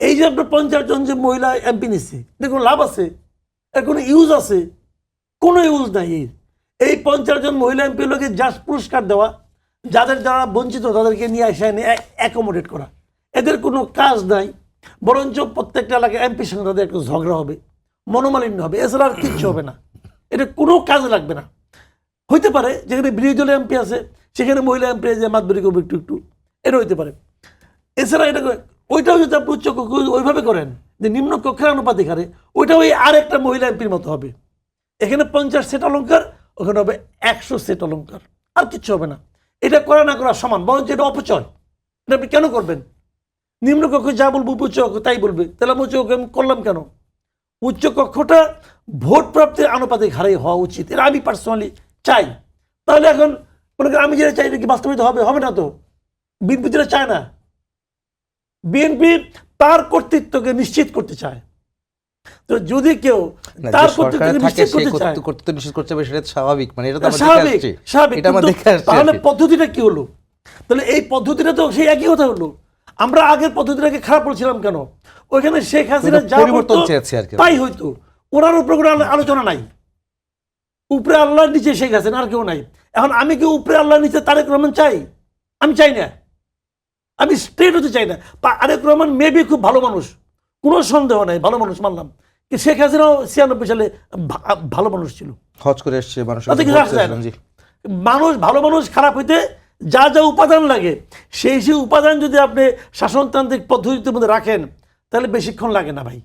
এই যে আপনার 50 জন যে মহিলা এমপি নিচ্ছে, এর কোনো লাভ আছে? এর কোনো ইউজ আছে? কোনো ইউজ নাই। এই 50 জন মহিলা এমপি লোকে জাস্ট পুরস্কার দেওয়া, যারা বঞ্চিত তাদেরকে নিয়ে আসে অ্যাকোমোডেট করা। এদের কোনো কাজ নাই, বরঞ্চ প্রত্যেকটা এলাকায় এমপির সঙ্গে তাদের একটু ঝগড়া হবে, মনোমালিন্য হবে, এছাড়া আর কিচ্ছু হবে না। এটা কোনো কাজে লাগবে না। হইতে পারে যেখানে বিরোধী দলের এমপি আছে সেখানে মহিলা এমপি যে মাতবরি করবে একটু একটু, এটা হইতে পারে। এছাড়া এটা ওইটাও যদি আপনি উচ্চ কক্ষ ওইভাবে করেন যে নিম্ন কক্ষের আনুপাতিক হারে, ওইটা ওই আর একটা মহিলা এমপির মতো হবে। এখানে 50 সেট অলঙ্কার, ওখানে হবে 100 সেট অলঙ্কার, আর কিচ্ছু হবে না। এটা করা না করা সমান, বরঞ্চ এটা অপচয়। এটা আপনি কেন করবেন? নিম্ন কক্ষ যা বলবো উচ্চ কক্ষ তাই বলবে, তাহলে আমি উচ্চ কক্ষ আমি করলাম কেন? উচ্চ কক্ষটা ভোট প্রাপ্তির আনুপাতিক হারে হওয়া উচিত, এটা আমি পার্সোনালি চাই। তাহলে এখন মনে করেন আমি যেটা চাই এটা কি বাস্তবিত হবে? হবে না তো। বিএনপি যেটা চায় না, বিএনপি তার কর্তৃত্বকে নিশ্চিত করতে চায়। তো যদি কেউ তার কর্তৃত্বকে নিশ্চিত করতে চায়, কর্তৃত্ব নিশ্চিত করতে হবে, সেটা স্বাভাবিক। মানে এটা তো স্বাভাবিক, এটা আমরা দেখে আসছি। তাহলে পদ্ধতিটা কি হলো? তাহলে এই পদ্ধতিটা তো সেই একই কথা হলো। আমরা আগের পদ্ধতিটাকে খারাপ বলছিলাম কেন? ওইখানে শেখ হাসিনা যা পরিবর্তন চেয়েছে আর কি, তাই হইতো। ওনার উপরে কোনো আলোচনা নাই। উপরে আল্লাহর নিচে শেখ হাসিনা, আর কেউ নাই। এখন আমি কি উপরে আল্লাহর নিচে তারেক রহমান চাই? আমি চাই না। আমি স্ট্রেট হতে চাই না। তারেক রহমান মেবি খুব ভালো মানুষ, কোনো সন্দেহ নাই, ভালো মানুষ মানলাম। কিন্তু শেখ হাসিনাও 96 সালে ভালো মানুষ ছিল, হজ করে এসছে মানুষ। মানুষ ভালো মানুষ খারাপ হইতে যা যা উপাদান লাগে সেই উপাদান যদি আপনি শাসনতান্ত্রিক পদ্ধতির মধ্যে রাখেন তাহলে বেশিক্ষণ লাগে না ভাই।